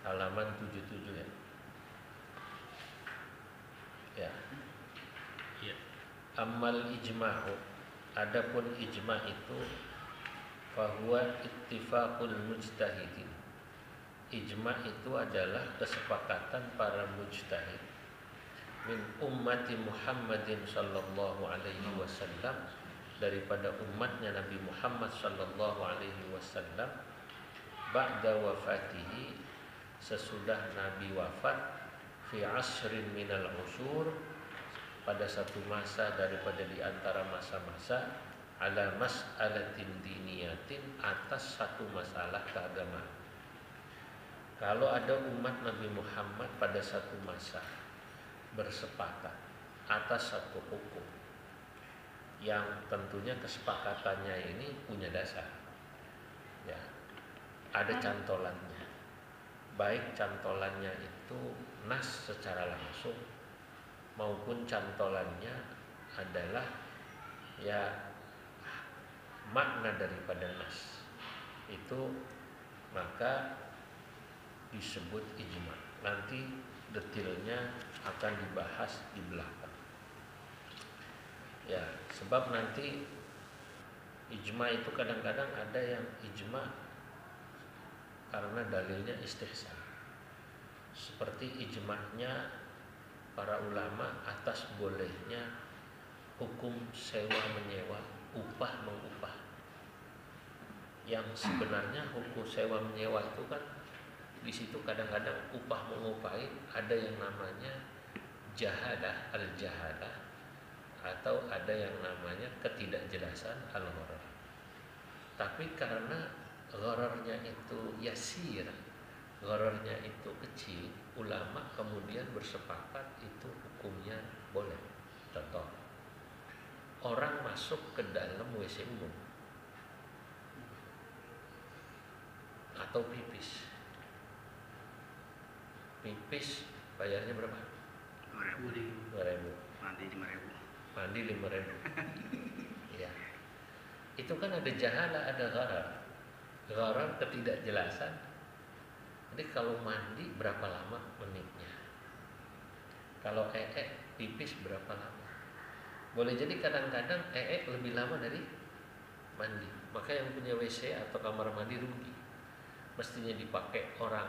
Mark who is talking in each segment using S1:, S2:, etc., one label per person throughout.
S1: halaman 77 ya. Ya.
S2: Iya.
S1: Amal ijma'u, adapun ijma' itu fahuwa ittifaqul mujtahidin. Ijma' itu adalah kesepakatan para mujtahid min ummati Muhammadin sallallahu alaihi wasallam, daripada umatnya Nabi Muhammad sallallahu alaihi wasallam, ba'da wafatihi, sesudah Nabi wafat, fi asrin minal usur, pada satu masa daripada di antara masa-masa, ala mas'alatin diniyatin, atas satu masalah keagamaan. Kalau ada umat Nabi Muhammad pada satu masa bersepakat atas satu hukum yang tentunya kesepakatannya ini punya dasar, ya, ada cantolannya, baik cantolannya itu nas secara langsung maupun cantolannya adalah ya makna daripada nas itu, maka disebut ijma. Nanti detailnya akan dibahas di belakang. Ya, sebab nanti ijma itu kadang-kadang ada yang ijma karena dalilnya istihsan. Seperti ijma'nya para ulama atas bolehnya hukum sewa menyewa, upah mengupah. Yang sebenarnya hukum sewa menyewa itu kan di situ kadang-kadang upah mengupahin ada yang namanya jahadah, al-jahadah, atau ada yang namanya ketidakjelasan, al-gharar. Tapi karena ghararnya itu yasir, ghararnya itu kecil, ulama kemudian bersepakat itu hukumnya boleh. Contoh, orang masuk ke dalam WC umum atau pipis bayarnya berapa?
S2: 5.000.
S1: 5.000.
S2: Mandi 5.000.
S1: Mandi 5.000. Ya. Itu kan ada jahala, ada gharar. Gharar ketidakjelasan. Jadi kalau mandi berapa lama menitnya? Kalau pipis berapa lama? Boleh jadi kadang-kadang lebih lama dari mandi. Maka yang punya WC atau kamar mandi rugi. Mestinya dipakai orang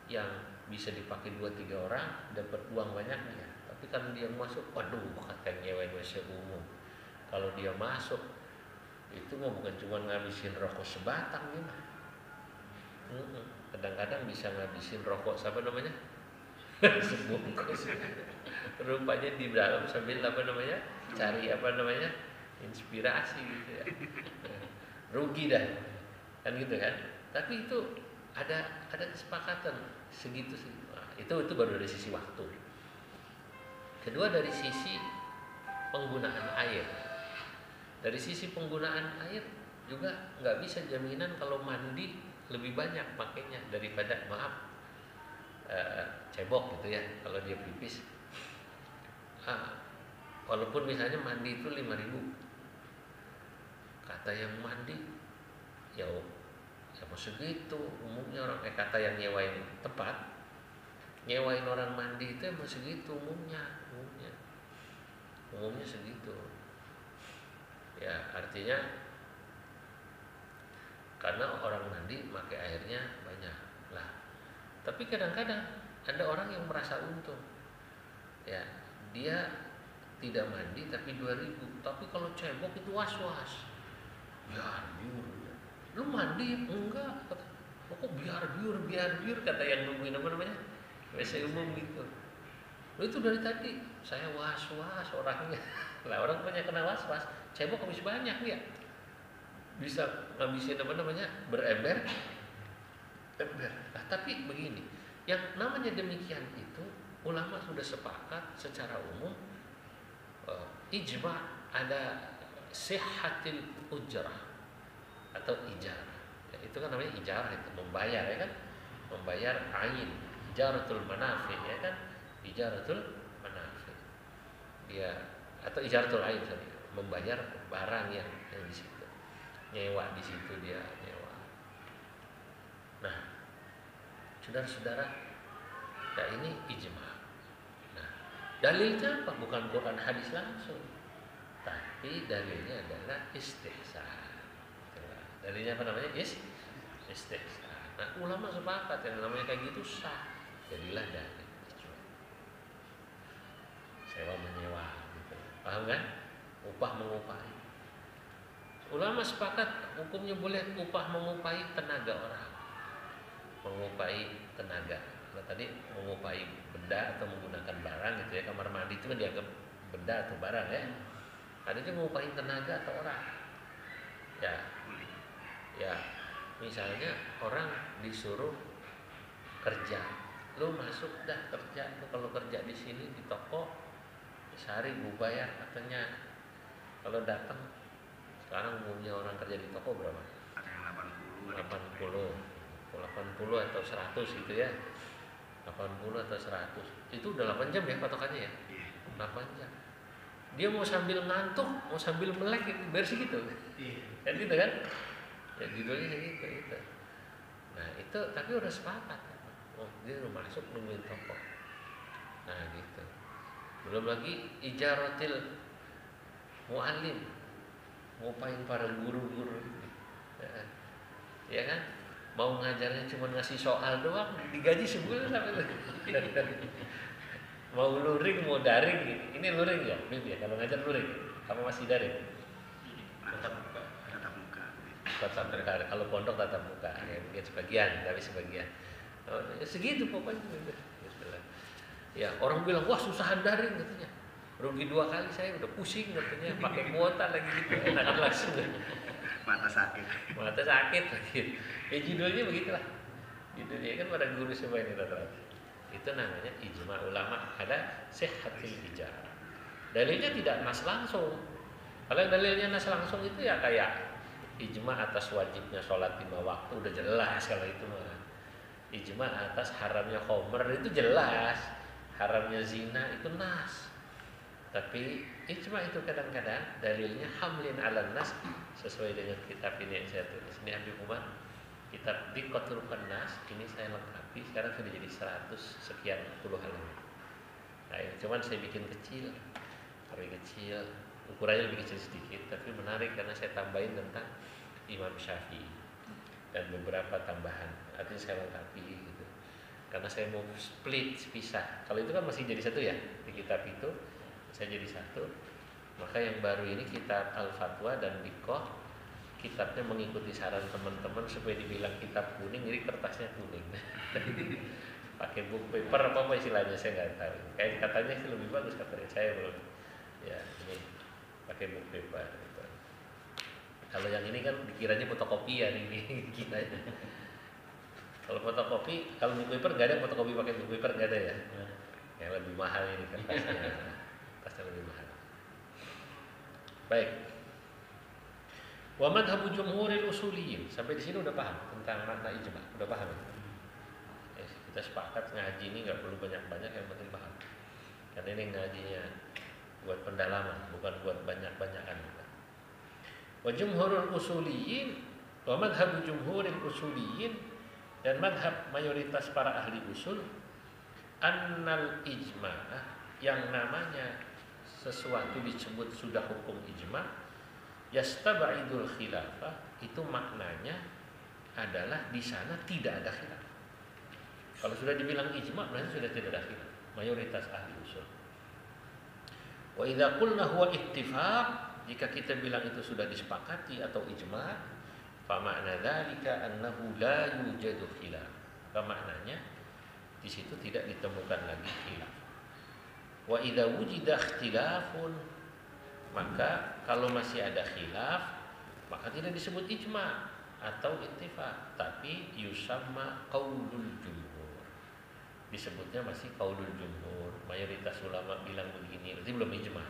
S1: yang bisa dipakai 2-3 orang, dapat uang banyaknya. Tapi kalau dia masuk, waduh, katanya nyewain WC umum. Kalau dia masuk, itu mah bukan cuma ngabisin rokok sebatang ya. Kadang-kadang bisa ngabisin rokok siapa namanya? Sebungkus. Rupanya di dalam sambil cari inspirasi gitu ya. Rugi dah, kan gitu kan? Tapi itu ada kesepakatan segitu sih. Nah, itu baru dari sisi waktu. Kedua dari sisi penggunaan air. Dari sisi penggunaan air juga nggak bisa jaminan kalau mandi lebih banyak pakainya daripada cebok gitu ya. Kalau dia pipis, walaupun misalnya mandi itu 5.000, kata yang mandi ya mau segitu umumnya orang, kata yang nyewain tempat, nyewain orang mandi itu emang segitu umumnya segitu ya. Artinya karena orang mandi pakai airnya banyak lah. Tapi kadang-kadang ada orang yang merasa untung ya, dia tidak mandi tapi 2.000, tapi kalau cebok itu was-was, biar biur. Lu mandi? Enggak. Kok biar biur, kata yang nungguin WC umum gitu. Lu itu dari tadi saya was-was orangnya. Lah orang punya kena was-was, cebok habis banyak ya. Bisa ngabisin berember. Nah, tapi begini, yang namanya demikian itu ulama sudah sepakat secara umum, ijma ada sihhatil ujrah atau ijarah ya, itu kan namanya ijarah, itu membayar ya kan, membayar ain, ijaratul manafi ya kan, ijaratul manafi dia, atau ijaratul ain, membayar barang yang di situ, nyewa di situ dia nyewa. Nah, Saudara-saudara, nah ini ijma. Nah, dalilnya apa? Bukan Quran hadis langsung, tapi dalilnya adalah istihsan. Dalilnya apa namanya? Istihsan. Nah, ulama sepakat yang namanya kayak gitu sah. Jadilah dalil. Sewa menyewa, gitu. Paham kan? Upah mengupahi. Ulama sepakat hukumnya boleh upah mengupahi tenaga orang, mengupahi tenaga. Kalau tadi mengupahi benda atau menggunakan barang gitu ya, kamar mandi itu kan dianggap benda atau barang ya. Ada juga mengupahi tenaga atau orang. Ya, misalnya orang disuruh kerja, lu masuk dah kerja, lu kalau kerja di sini di toko sehari gue bayar katanya. Kalau datang sekarang umumnya orang kerja di toko berapa?
S2: Ada yang 80
S1: atau 100 gitu ya. 80 atau 100. Itu udah 8 jam ya patokannya ya. 8 jam. Dia mau sambil ngantuk, mau sambil melek bersih gitu. Kan gitu kan? Ya judulnya gitu. Nah, itu tapi udah sepakat. Oh, dia udah masuk nungguin toko. Nah, gitu. Belum lagi ijaratil muallim, ngupain para guru-guru, ya kan? Mau ngajarnya cuma ngasih soal doang, digaji sebulan sampai mau luring, mau daring. Ini luring ya, Bib ya. Kalau ngajar luring, apa masih daring?
S2: Tatap muka.
S1: Tatap muka. Kalau pondok tatap muka, ya mungkin sebagian, tapi sebagian. Oh, ya segitu pokoknya. Gitu. Ya orang bilang wah susahan daring katanya. Rugi 2 kali saya udah pusing katanya, pakai kuota lagi gitu, enakan langsung. Mata sakit lagi. Ya judulnya begitulah. Judulnya kan pada guru semua ini rata-rata. Itu namanya ijma ulama, ada sihhatul ijarah. Dalilnya tidak nas langsung. Kalau dalilnya nas langsung itu ya kayak ijma atas wajibnya sholat 5 waktu udah jelas kalau itu mah. Ijma atas haramnya khamr itu jelas. Haramnya zina itu nas. Tapi ijma itu kadang-kadang dalilnya hamlin ala nas sesuai dengan kitab ini yang saya tulis. Ini Habib Umar, kitab Diqatul Nas, ini saya lengkapi, sekarang sudah jadi 100 sekian puluh halaman. Nah, cuman saya bikin kecil, ukurannya lebih kecil sedikit, tapi menarik karena saya tambahin tentang Imam Syafi'i dan beberapa tambahan. Artinya saya lengkapi gitu. Karena saya mau split, pisah. Kalau itu kan masih jadi satu ya, di kitab itu saya jadi satu. Maka yang baru ini kitab Al-Fatwa dan Diqah, kitabnya mengikuti saran teman-teman supaya dibilang kitab kuning, jadi kertasnya kuning. Pakai book paper apa istilahnya saya nggak tahu. Kayak katanya sih lebih bagus katanya, saya belum. Ya ini pakai book paper. Gitu. Kalau yang ini kan dikiranya fotokopian ini kiranya. Kalau fotokopi, kalau book paper nggak ada fotokopi pakai book paper nggak ada ya. Yang lebih mahal ini kertasnya, kertasnya lebih mahal. Baik. Wa madhabu jumhuril usuliyin. Sampai di sini udah paham tentang makna ijma, udah paham ya? Kita sepakat ngaji ini nggak perlu banyak-banyak, yang penting paham. Karena ini ngajinya buat pendalaman, bukan buat banyak-banyakan. Wa jumhurul usuliyin, wa madhabu jumhuril usuliyin, dan madhab mayoritas para ahli usul, annal ijma'ah, yang namanya sesuatu disebut sudah hukum ijma', yastaba'idul khilafah, itu maknanya adalah di sana tidak ada khilaf. Kalau sudah dibilang ijma' berarti sudah tidak ada khilaf, mayoritas ahli usul. Wa idza qulna huwa ittifaq, jika kita bilang itu sudah disepakati atau ijma', fa makna dzalika annahu la yujadu khilaf. Maknanya di situ tidak ditemukan lagi khilaf. Wa idza wujida ikhtilafun, maka kalau masih ada khilaf maka tidak disebut ijma' atau ittifaq, tapi yusamma qaulul jumhur. Disebutnya masih qaulul jumhur. Mayoritas ulama bilang begini, berarti belum ijma'.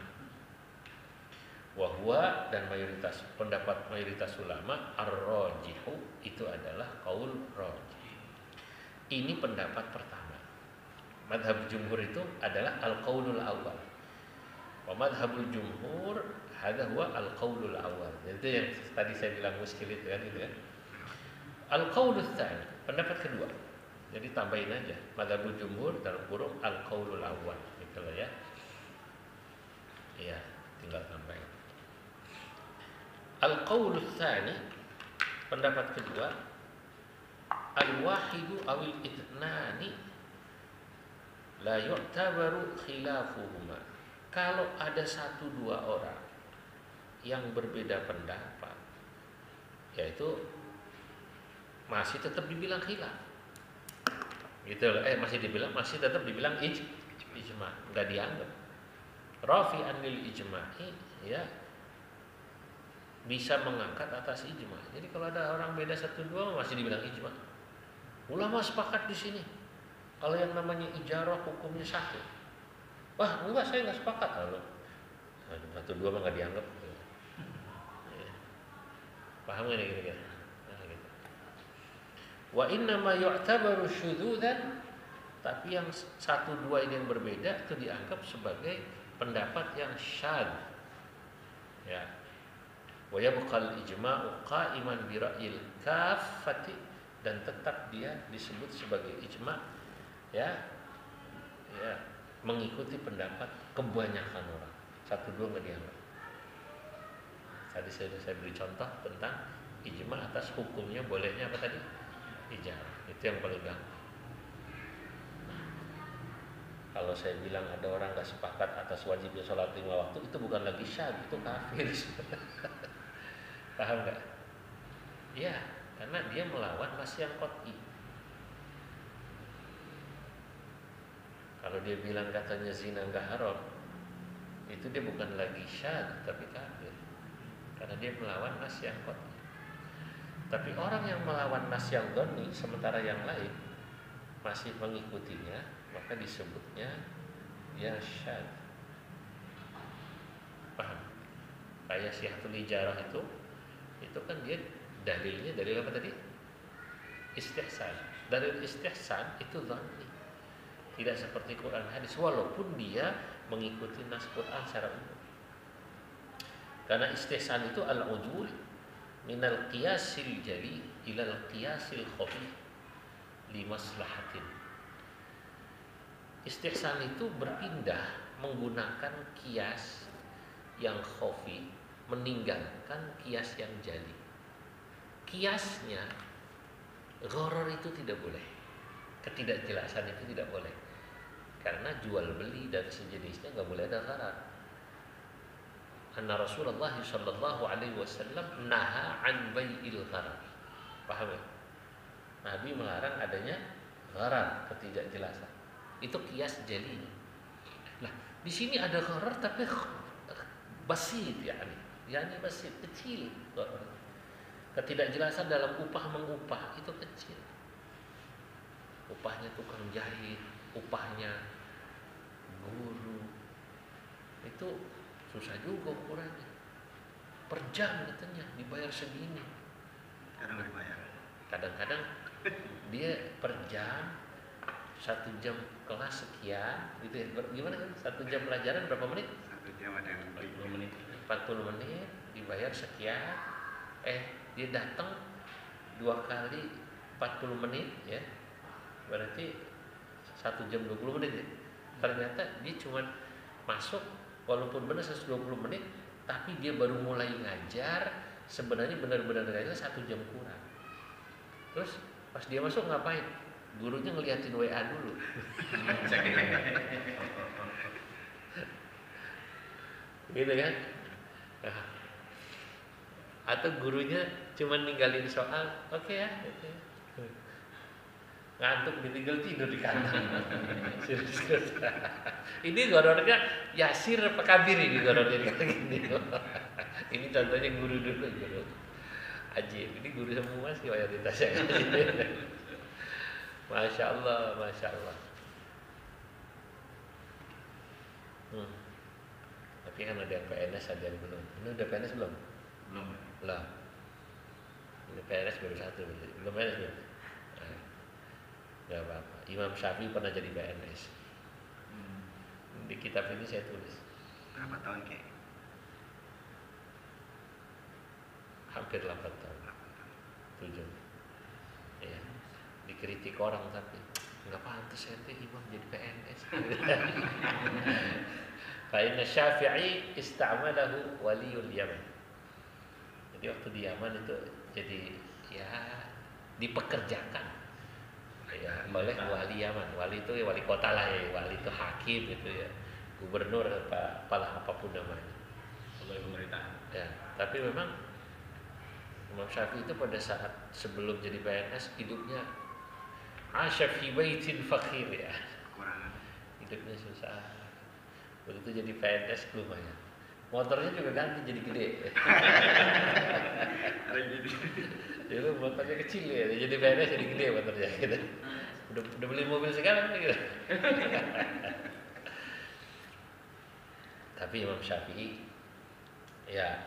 S1: Wa huwa, dan mayoritas pendapat mayoritas ulama ar-rajihu, itu adalah qaul rajih. Ini pendapat pertama. Madhab jumhur itu adalah al-qaulul awal. Wa madhabul jumhur hadza huwa al-qaulul awal. Itu yang tadi saya bilang muskil itu kan, itu kan. Al-qaulul tsani, pendapat kedua. Jadi tambahin aja madzhabul jumhur dalam kurung al-qaulul awwal gitu loh ya. Iya, tinggal tambahin. Al-qaulul tsani, pendapat kedua, al-wahidu awil itnani la yu'tabaru khilafuhuma. Kalau ada satu dua orang yang berbeda pendapat, yaitu masih tetap dibilang khilaf. Gitu loh. Masih tetap dibilang ijma, enggak dianggap. Rafi'an lil ijma'i, ya, bisa mengangkat atas ijma. Jadi kalau ada orang beda satu dua masih dibilang ijma. Ulama sepakat di sini. Kalau yang namanya ijarah hukumnya satu. Wah, enggak, saya enggak sepakat. Lalu satu dua mah enggak dianggap. Ya. Paham enggak kira-kira? Nah, gitu. Wa inna ma yu'tabaru syudzudzan, tapi yang satu dua ini yang berbeda itu dianggap sebagai pendapat yang syadz. Ya. Wa yabqal ijma'u qa'iman bi ra'yil kaffati, dan tetap dia disebut sebagai ijma', ya, mengikuti pendapat kebanyakan orang. Satu dua nggak dianggap. Tadi saya beri contoh tentang ijma' atas hukumnya bolehnya apa tadi? Ijarah. Itu yang paling gampang. Nah, kalau saya bilang ada orang nggak sepakat atas wajibnya sholat 5 waktu, itu bukan lagi syadz, itu kafir. Paham nggak? Ya, karena dia melawan nas yang qat'i. Kalau dia bilang katanya zina nggak haram, itu dia bukan lagi syadz tapi kafir, karena dia melawan nas yang qat'i. Tapi orang yang melawan nas yang dhonni sementara yang lain masih mengikutinya, maka disebutnya dia syadz. Paham? Kayak syihatul ijarah itu kan dia dalilnya dalil apa tadi? Istihsan. Dalil istihsan itu dhanni. Tidak seperti Quran hadis, walaupun dia mengikuti nas Quran secara umum. Karena istihsan itu al-udul minal qiyasil jali ilal qiyasil khafi li maslahatin. Istihsan itu berpindah menggunakan qiyas yang khafi, meninggalkan qiyas yang jali. Qiyasnya gharar itu tidak boleh. Ketidakjelasan itu tidak boleh. Karena jual beli dan sejenisnya enggak boleh ada gharar. Anna Rasulullah sallallahu alaihi wasallam naha an bai'il gharar. Paham ya? Nabi melarang adanya gharar, ketidakjelasan. Itu qiyas jali. Nah, di sini ada gharar tapi basit, yani basit, kecil gharar. Ketidakjelasan dalam upah mengupah itu kecil. Upahnya tukang jahit, upahnya guru, itu susah juga ukurannya. Per jam katanya dibayar segini. Kadang-kadang dia per jam 1 jam kelas sekian, gitu ya. Gimana kan? 1 jam pelajaran berapa menit?
S2: 1 jam ada yang 40 menit.
S1: 40 menit dibayar sekian. Dia datang 2 kali 40 menit ya. Berarti 1 jam 20 menit ya. Ternyata dia cuma masuk walaupun benar 120 menit, tapi dia baru mulai ngajar, sebenarnya benar-benar ngajar 1 jam kurang. Terus pas dia masuk ngapain? Gurunya ngeliatin WA dulu. Gitu kan? Nah, atau gurunya cuma ninggalin soal, oke ya, ngantuk ditinggal tidur di kantor. Serius. Ini gorornya Yasir apa Kabir ini gorornya kayak gini. Ini contohnya guru dulu, guru. Ajib, ini guru semua sih mayoritasnya. Masya Allah, Masya Allah. Tapi kan ada yang PNS, ada yang belum. Ini udah PNS belum?
S2: Belum.
S1: Lah. Ini PNS baru 1, belum PNS belum? Gak apa-apa. Imam Syafi'i pernah jadi PNS. Di kitab ini saya tulis.
S2: Berapa tahun Kek?
S1: Hampir 8 tahun. 7. Ya. Di dikritik orang, tapi nggak pantas ente imam jadi PNS. Fa inna Syafi'i ista'malahu waliyul Yaman. Jadi waktu di Yaman itu jadi ya dipekerjakan ya oleh wali Yaman. Wali itu ya wali kota lah ya, wali itu hakim gitu ya, gubernur apalah apapun namanya,
S2: pegawai pemerintahan.
S1: ya. Tapi memang Imam Syafi'i itu pada saat sebelum jadi PNS hidupnya asya fi baitin fakhir ya,
S2: Kekurangan.
S1: hidupnya susah. Begitu jadi PNS lumayan, motornya juga ganti jadi gede.
S2: Ada jadi.
S1: Jadi motornya kecil ya, jadi PNS jadi gede motornya gitu. Udah beli mobil sekarang gitu. Tapi Imam Syafi'i ya,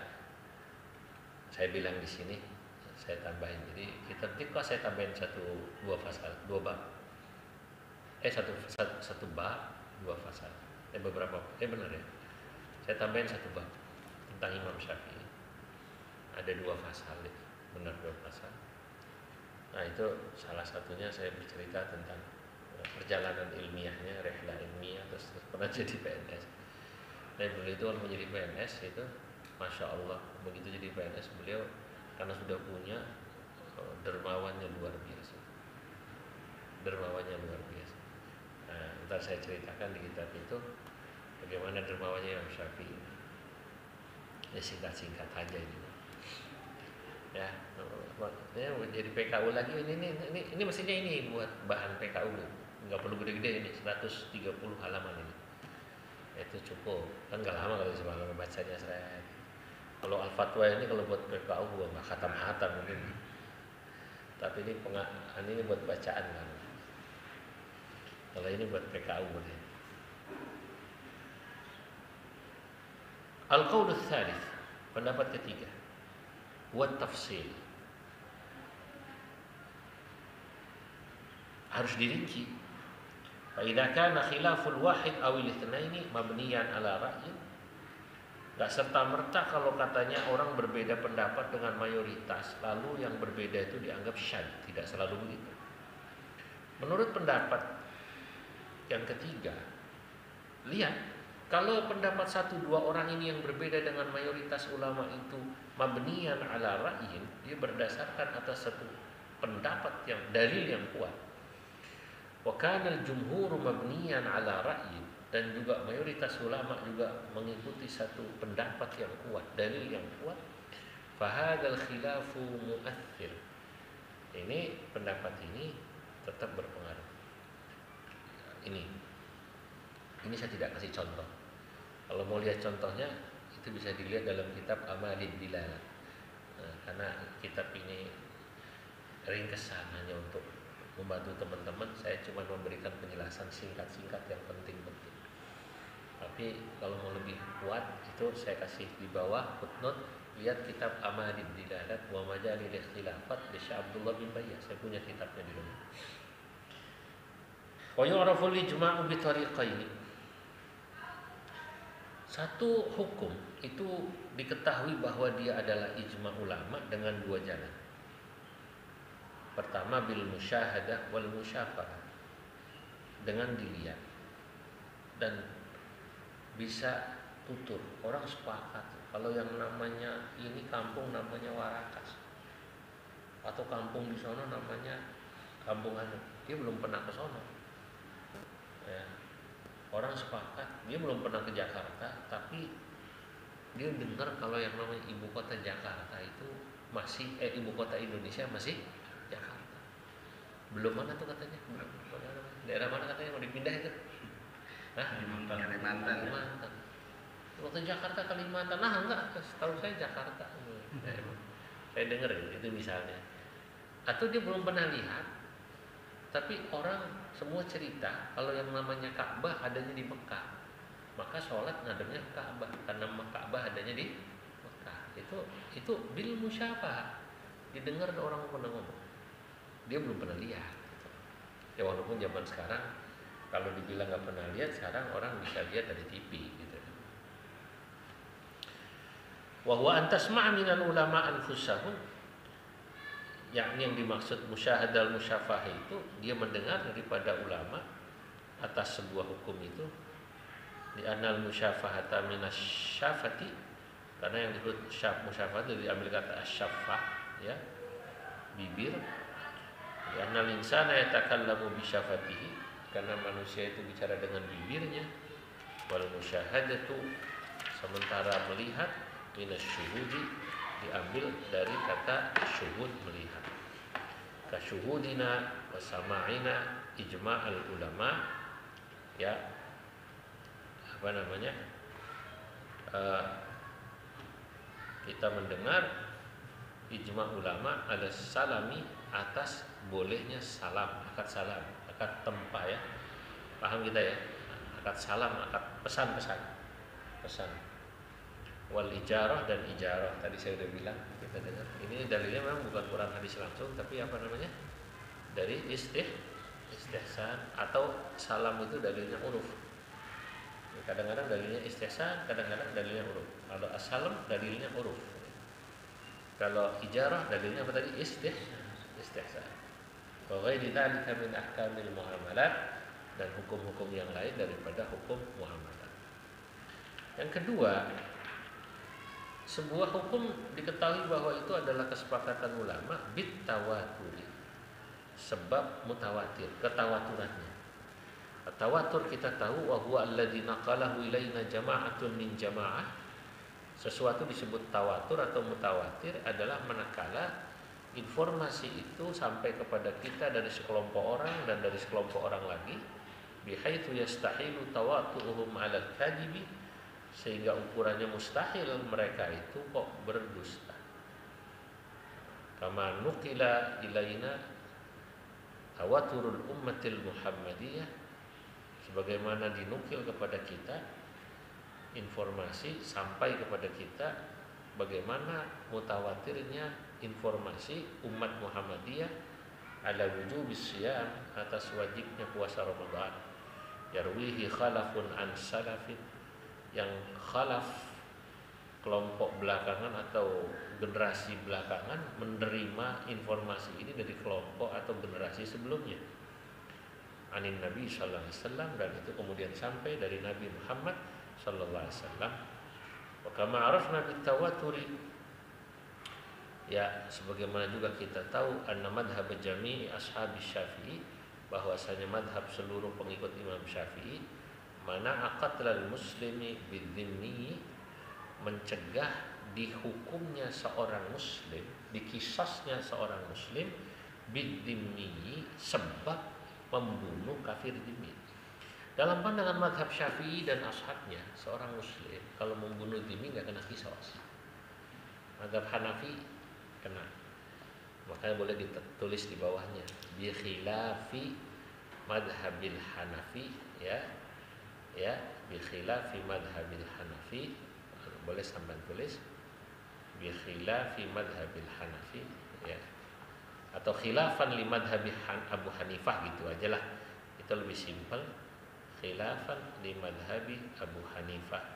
S1: saya bilang di sini saya tambahin. Jadi kita nanti kok saya tambahin dua bab. Satu bab, dua fasal. Beberapa. Benar ya. Saya tambahin satu bab tentang Imam Syafi'i. Ada dua fasal ya. Benar, dua pasal. Nah itu salah satunya saya bercerita tentang perjalanan ilmiahnya, rehla ilmiah, terus pernah jadi PNS. Dan beliau itu kalau menjadi PNS itu, masya Allah, begitu jadi PNS beliau karena sudah punya dermawannya luar biasa. Dermawannya luar biasa. Nah, ntar saya ceritakan di kitab itu bagaimana dermawannya Imam Syafi'i. Ya singkat-singkat aja ini. Ya jadi PKU lagi ini mestinya ini buat bahan PKU, nggak perlu gede-gede, ini 130 halaman ini, itu cukup kan, nggak lama kalau semalam bacanya saya. Kalau Al-Fatwa ini kalau buat PKU nggak khatam-khatam mungkin, tapi ini buat bacaan kan, kalau ini buat PKU boleh. Al-Qaul ats-tsalits, pendapat ketiga, buat tafsil, harus dirinci. Fa idza kana khilaful wahid aw al-itsnaini mabniyan ala ra'yin, enggak serta-merta kalau katanya orang berbeda pendapat dengan mayoritas lalu yang berbeda itu dianggap syadz, tidak selalu begitu. Menurut pendapat yang ketiga, lihat, kalau pendapat 1-2 orang ini yang berbeda dengan mayoritas ulama itu mabniyan ala ra'yin, dia berdasarkan atas satu pendapat yang dalil yang kuat. Wa kana al-jumhur mabniyan ala ra'yin, dan juga mayoritas ulama juga mengikuti satu pendapat yang kuat, dalil yang kuat. Fa hadzal khilafu mu'aththir. Ini pendapat ini tetap berpengaruh. Ini saya tidak kasih contoh. Kalau mau lihat contohnya itu bisa dilihat dalam kitab Amalid Dilalah. Nah, karena kitab ini ringkesan hanya untuk membantu teman-teman, saya cuma memberikan penjelasan singkat-singkat yang penting-penting. Tapi kalau mau lebih kuat itu saya kasih di bawah footnote, lihat kitab Amalid Dilalah wa Majalil Ikhtilafat di Syekh Abdullah bin Bayyah. Saya punya kitabnya di rumah. Wa yu'rafu al-ijma'u bi tariqaini. Satu hukum itu diketahui bahwa dia adalah ijma' ulama dengan dua jalan. Pertama bil musyahadah wal musyafahah, dengan dilihat dan bisa tutur, orang sepakat kalau yang namanya ini kampung namanya Warakas atau kampung di sana namanya kampung anu, dia belum pernah ke sono ya. Orang sepakat, dia belum pernah ke Jakarta, tapi dia dengar kalau yang namanya ibu kota Jakarta itu masih ibu kota Indonesia masih Jakarta. Belum mana tuh katanya? Daerah mana katanya mau dipindah itu? Kalimantan. Waktu Jakarta Kalimantan, nah enggak, setahu saya Jakarta. Saya dengar itu misalnya. Atau dia belum pernah lihat, tapi orang semua cerita kalau yang namanya Ka'bah adanya di Mekah, maka sholat ngademnya Ka'bah karena Ka'bah adanya di Mekah. Itu bil musyafah, didengar orang pernah ngomong, dia belum pernah lihat gitu. Ya walaupun zaman sekarang kalau dibilang nggak pernah lihat, sekarang orang bisa lihat dari TV gitu. Wa huwa an tasma'a minal ulama anfusahum yakni yang dimaksud musyahadal musyafah itu dia mendengar daripada ulama atas sebuah hukum itu, di anal musyafahata minas syafati, karena yang disebut musyafah itu diambil kata asyafah, ya, bibir. Di anal insana yatakallamu bisyafatihi, karena manusia itu bicara dengan bibirnya. Wal musyahadatu, sementara melihat, minas syuhudi, diambil dari kata syuhud, melihat. Kasyuhudina wasama'ina ijma'al ulama, ya, apa namanya, kita mendengar ijma' ulama ada salami, atas bolehnya salam, akad salam, akad tempa, ya, paham kita ya, akad salam, akad pesan-pesan, pesan. Wal ijarah, dan ijarah tadi saya sudah bilang, kita dengar ini dalilnya memang bukan Quran hadis langsung, tapi apa namanya, dari istihsan, atau salam itu dalilnya uruf. Kadang-kadang dalilnya istihsan, kadang-kadang dalilnya uruf. Kalau as-salam dalilnya uruf, kalau ijarah dalilnya apa tadi, istihsan. Wa ghairi dzalika min ahkamil muamalat, dan hukum-hukum yang lain daripada hukum muamalat. Yang kedua, sebuah hukum diketahui bahwa itu adalah kesepakatan ulama bit tawaturi, sebab mutawatir, ketawaturannya. Tawatur kita tahu, wa huwa alladzi naqalahu ilaina jama'atun min jama'ah. Sesuatu disebut tawatur atau mutawatir adalah manakala informasi itu sampai kepada kita dari sekelompok orang dan dari sekelompok orang lagi, bihaitsu yastahilu tawaturuhum 'alal kadhibi, sehingga ukurannya mustahil mereka itu kok berdusta. Kama nukila ilaina tawaturul ummatil muhammadiyah, sebagaimana dinukil kepada kita informasi sampai kepada kita bagaimana mutawatirnya informasi umat Muhammadiyah ala wujubis siyam, atas wajibnya puasa Ramadan. Yarwihi khalafun an salafin, yang khalaf, kelompok belakangan atau generasi belakangan, menerima informasi ini dari kelompok atau generasi sebelumnya. Anin Nabi sallallahu alaihi wasallam, dan itu kemudian sampai dari Nabi Muhammad sallallahu alaihi wasallam. Wa kama arafna bitawaturi, ya, sebagaimana juga kita tahu anna madhhab jami'i ashabi Syafi'i, bahwasanya madhab seluruh pengikut Imam Syafi'i, mana aqatlal muslimi bidzimmi, mencegah dihukumnya seorang muslim, dikisasnya seorang muslim, bidzimmi, sebab membunuh kafir dzimmi. Dalam pandangan madhab Syafi'i dan ashabnya, seorang muslim kalau membunuh dzimmi nggak kena kisos. Madhab Hanafi kena, makanya boleh ditulis di bawahnya bi khilafi madhabil Hanafi, ya, ya, bi khilafi madhabil Hanafi, boleh sampai tulis bi khilafi madhabil Hanafi, ya, atau khilafan li madhabi Abu Hanifah, gitu aja lah, itu lebih simpel, khilafan li madhabi Abu Hanifah.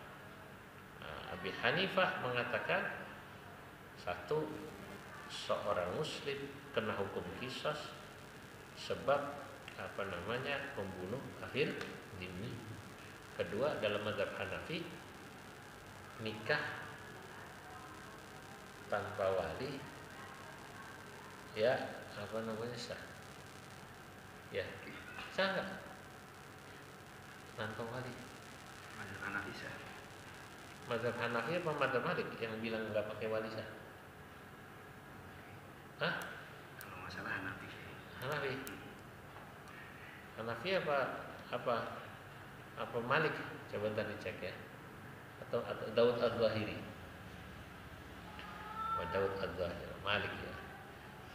S1: Abi Hanifah mengatakan, satu, seorang muslim kena hukum qisas sebab apa namanya, membunuh kafir dzimmi. Kedua, dalam mazhab Hanafi, nikah tanpa wali, ya, apa namanya, sah, ya, sah nggak tanpa wali?
S2: Mazhab Hanafi sah.
S1: Mazhab Hanafi apa mazhab Malik yang bilang nggak pakai wali sah? Hah?
S2: Kalau masalah Hanafi.
S1: Hanafi. Hanafi apa Malik? Coba ntar dicek ya. Atau Daud Az-Zahiri. Daud Az-Zahiri, Malik ya.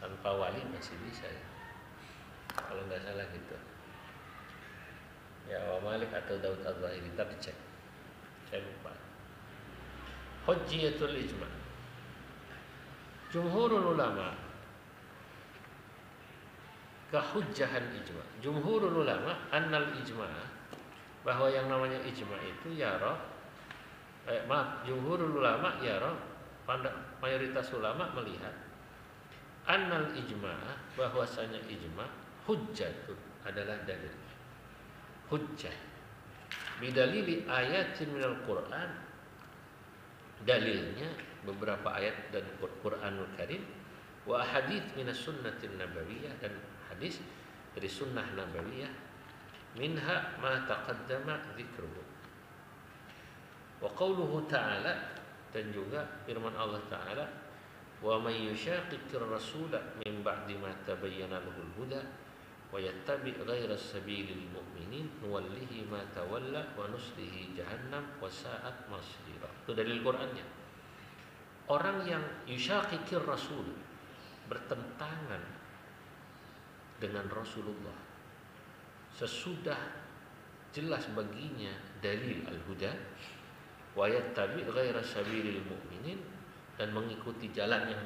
S1: Tanpa wali masih bisa ya. Kalau nggak salah gitu. Ya, Malik atau Daud Az-Zahiri, ntar dicek. Saya lupa. Hujjatul ijma. Jumhurul ulama kahujjahan ijma. Jumhurul ulama annal ijma, bahwa yang namanya ijma itu jumhurul ulama mayoritas ulama melihat annal ijma', bahwasanya ijma' hujjatun, adalah dalil. Hujjah bidalili ayatin minal Qur'an, dalilnya beberapa ayat dan Qur'anul Karim, wa hadits minas sunnatin nabawiyah, dan hadis dari sunnah nabawiyah, minha ma taqaddama dzikruhu, wa qauluhu ta'ala, dan juga firman Allah Ta'ala, wa may yushaqiqir rasula min ba'di ma tabayyana lahul huda wa yattabi' ghayra sabilil mu'minin nuwallihi ma tawalla wa nuslihi jahannam wa sa'at masira. Itu dalil Qur'annya. Orang yang yushaqiqir rasul, bertentangan dengan Rasulullah sesudah jelas baginya dalil al-huda, wa yattabi' ghayra sabilil mu'minin, dan mengikuti jalan yang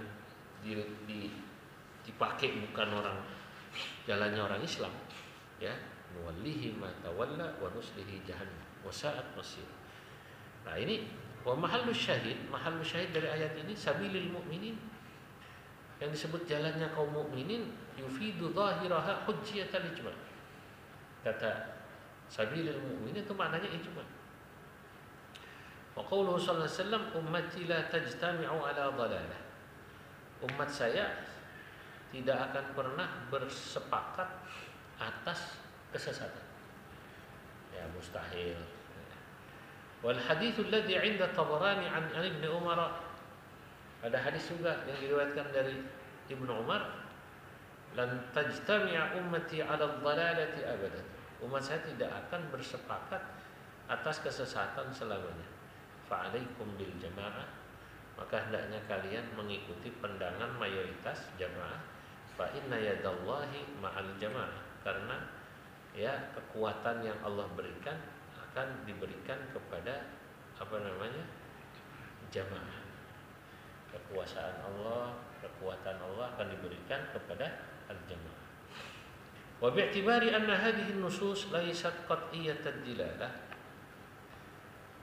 S1: dipakai bukan orang, jalannya orang Islam, ya, nuwallihi ma tawalla wa nuslihi jahannam wa sa'at masir. Nah, ini wa mahallu syahid dari ayat ini sabilil mu'minin, yang disebut jalannya kaum mukminin, yufidu zahiraha hujjatal ijma'. Kata sabilil mu'minin itu maknanya ijma'. Wa qauluhu sallallahu alaihi wasallam, ummati la tajtami'u ala dhalalah. Umat saya tidak akan pernah bersepakat atas kesesatan. Ya, mustahil. Wal haditsul ladzi 'inda Tabarani an Ibnu Umar, ada hadis juga yang diriwayatkan dari Ibnu Umar, lan tajtami'a ummati 'ala dhalalati abadan. Umat saya tidak akan bersepakat atas kesesatan selamanya. Fa'alaikum bil jamaah, maka hendaknya kalian mengikuti pandangan mayoritas jamaah. Fa inna yadallahi ma'al jamaah, karena ya kekuatan yang Allah berikan akan diberikan kepada jamaah. Kekuasaan Allah, kekuatan Allah akan diberikan kepada al-jamaah. Wa bi'tibari anna hadhihi an-nusus laysat qat'iyyatad dilalah,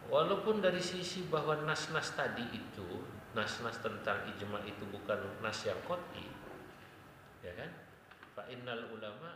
S1: walaupun dari sisi bahwa nas-nas tadi itu, nas-nas tentang ijma' itu bukan nas yang qat'i, ya kan? Fa innal ulama